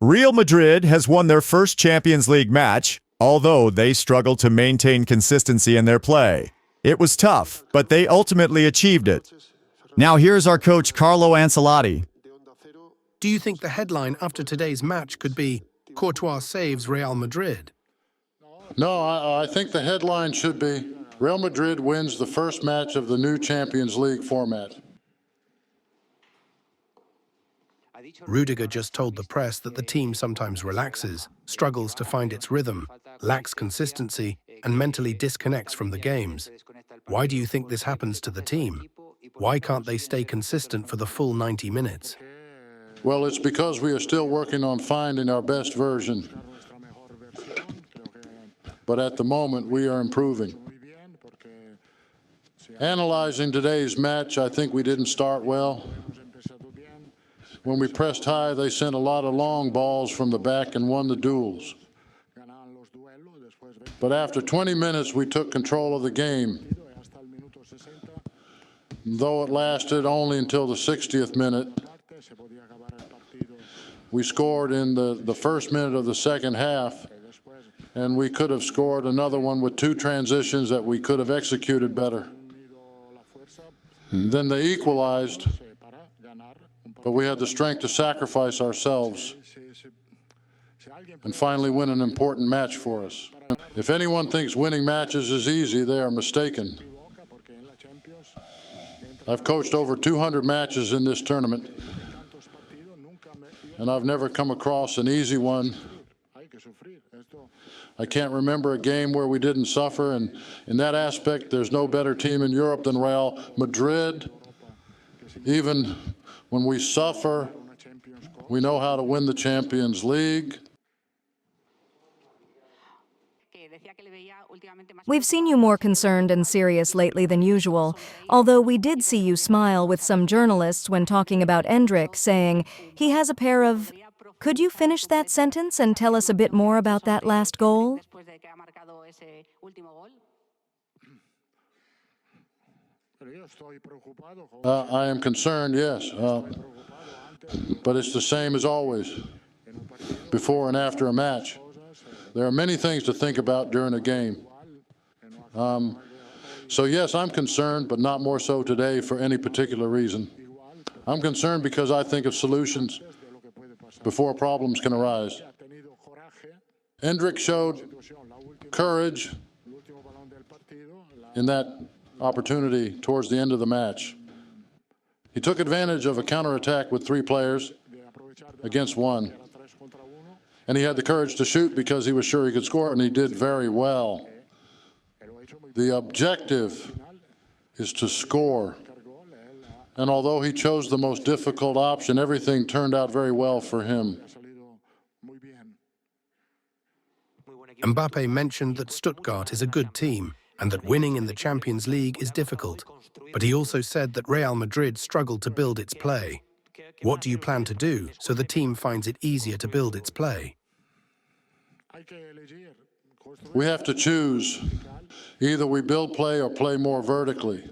Real Madrid has won their first Champions League match, although they struggled to maintain consistency in their play. It was tough, but they ultimately achieved it. Now here's our coach Carlo Ancelotti. Do you think the headline after today's match could be Courtois saves Real Madrid? No, I think the headline should be Real Madrid wins the first match of the new Champions League format. Rudiger just told the press that the team sometimes relaxes, struggles to find its rhythm, lacks consistency, and mentally disconnects from the games. Why do you think this happens to the team? Why can't they stay consistent for the full 90 minutes? Well, it's because we are still working on finding our best version. But at the moment, we are improving. Analyzing today's match, I think we didn't start well. When we pressed high, they sent a lot of long balls from the back and won the duels. But after 20 minutes, we took control of the game. Though it lasted only until the 60th minute, we scored in the first minute of the second half, and we could have scored another one with two transitions that we could have executed better. Then they equalized, but we had the strength to sacrifice ourselves and finally win an important match for us. If anyone thinks winning matches is easy, they are mistaken. I've coached over 200 matches in this tournament, and I've never come across an easy one. I can't remember a game where we didn't suffer, and in that aspect, there's no better team in Europe than Real Madrid. Even when we suffer, we know how to win the Champions League. We've seen you more concerned and serious lately than usual, although we did see you smile with some journalists when talking about Endrick, saying he has a pair of... Could you finish that sentence and tell us a bit more about that last goal? I am concerned, yes, but it's the same as always, before and after a match. There are many things to think about during a game. So yes, I'm concerned, but not more so today for any particular reason. I'm concerned because I think of solutions before problems can arise. Endrick showed courage in that opportunity towards the end of the match. He took advantage of a counterattack with three players against one. And he had the courage to shoot because he was sure he could score, and he did very well. The objective is to score. And although he chose the most difficult option, everything turned out very well for him. Mbappe mentioned that Stuttgart is a good team and that winning in the Champions League is difficult. But he also said that Real Madrid struggled to build its play. What do you plan to do so the team finds it easier to build its play? We have to choose. Either we build play or play more vertically.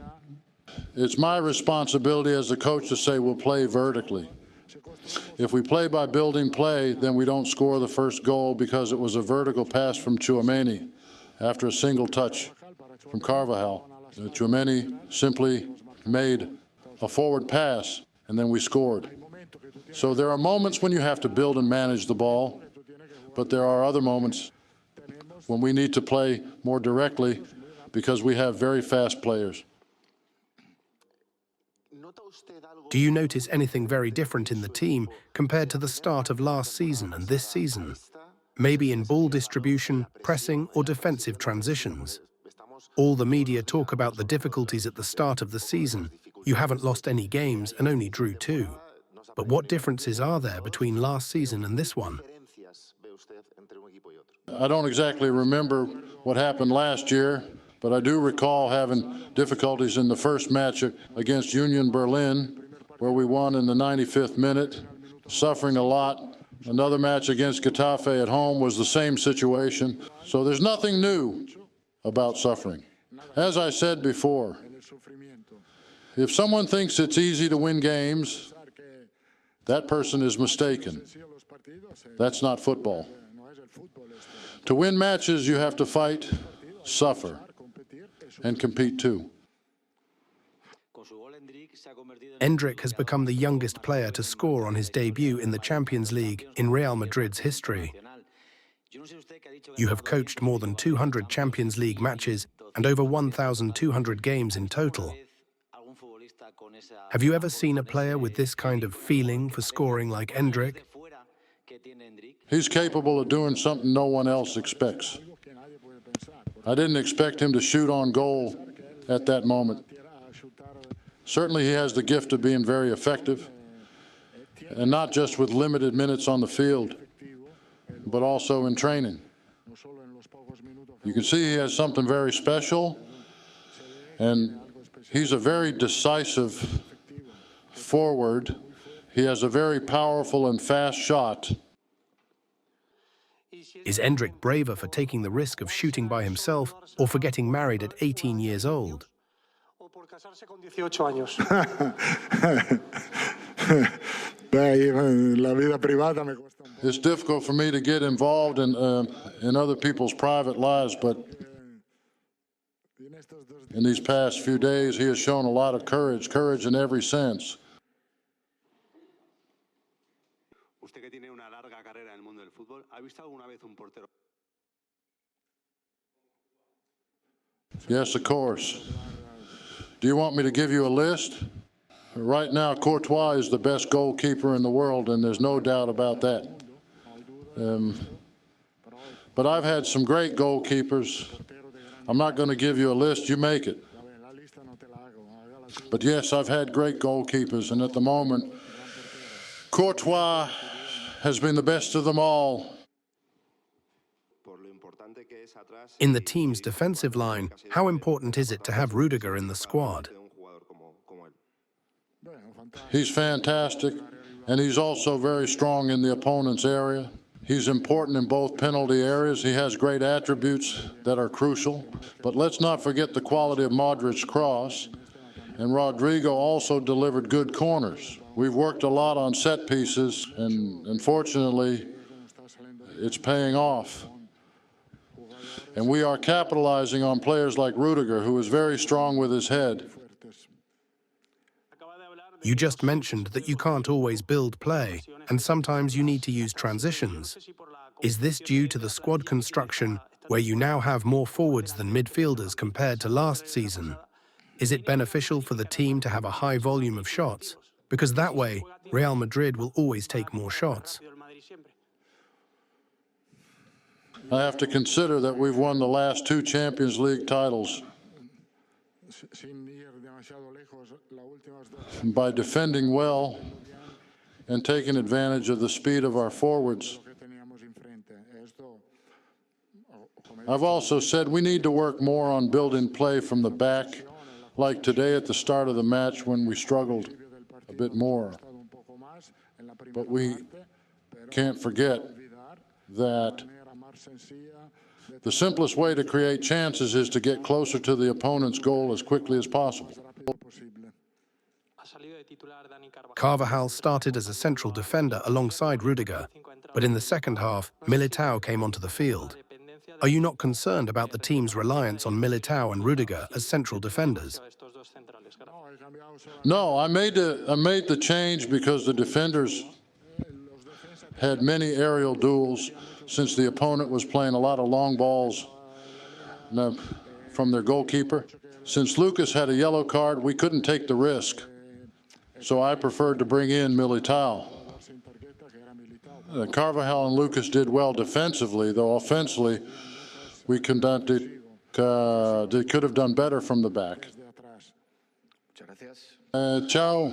It's my responsibility as a coach to say we'll play vertically. If we play by building play, then we don't score the first goal because it was a vertical pass from Tchouaméni after a single touch from Carvajal. Tchouaméni simply made a forward pass, and then we scored. So there are moments when you have to build and manage the ball, but there are other moments when we need to play more directly because we have very fast players. Do you notice anything very different in the team compared to the start of last season and this season? Maybe in ball distribution, pressing, or defensive transitions? All the media talk about the difficulties at the start of the season. You haven't lost any games and only drew 2. But what differences are there between last season and this one? I don't exactly remember what happened last year, but I do recall having difficulties in the first match against Union Berlin, where we won in the 95th minute, suffering a lot. Another match against Getafe at home was the same situation. So there's nothing new about suffering. As I said before, if someone thinks it's easy to win games, that person is mistaken. That's not football. To win matches, you have to fight, suffer, and compete too. Endrick has become the youngest player to score on his debut in the Champions League in Real Madrid's history. You have coached more than 200 Champions League matches and over 1,200 games in total. Have you ever seen a player with this kind of feeling for scoring like Endrick? He's capable of doing something no one else expects. I didn't expect him to shoot on goal at that moment. Certainly he has the gift of being very effective, and not just with limited minutes on the field, but also in training. You can see he has something very special, and he's a very decisive forward. He has a very powerful and fast shot. Is Endrick braver for taking the risk of shooting by himself or for getting married at 18 years old? It's difficult for me to get involved in other people's private lives, but in these past few days, he has shown a lot of courage in every sense. Yes, of course. Do you want me to give you a list? Right now, Courtois is the best goalkeeper in the world, and there's no doubt about that. But I've had some great goalkeepers. I'm not going to give you a list, you make it. But yes, I've had great goalkeepers, and at the moment, Courtois has been the best of them all. In the team's defensive line, how important is it to have Rudiger in the squad? He's fantastic, and he's also very strong in the opponent's area. He's important in both penalty areas. He has great attributes that are crucial. But let's not forget the quality of Modric's cross. And Rodrigo also delivered good corners. We've worked a lot on set pieces, and unfortunately, it's paying off. And we are capitalizing on players like Rudiger, who is very strong with his head. You just mentioned that you can't always build play, and sometimes you need to use transitions. Is this due to the squad construction, where you now have more forwards than midfielders compared to last season? Is it beneficial for the team to have a high volume of shots? Because that way, Real Madrid will always take more shots. I have to consider that we've won the last 2 Champions League titles by defending well and taking advantage of the speed of our forwards. I've also said we need to work more on building play from the back, like today at the start of the match when we struggled a bit more. But we can't forget that the simplest way to create chances is to get closer to the opponent's goal as quickly as possible. Carvajal started as a central defender alongside Rudiger, but in the second half, Militao came onto the field. Are you not concerned about the team's reliance on Militao and Rudiger as central defenders? No, I made the change because the defenders had many aerial duels since the opponent was playing a lot of long balls from their goalkeeper. Since Lucas had a yellow card, we couldn't take the risk. So I preferred to bring in Militao. Carvajal and Lucas did well defensively, though offensively they could have done better from the back. Ciao.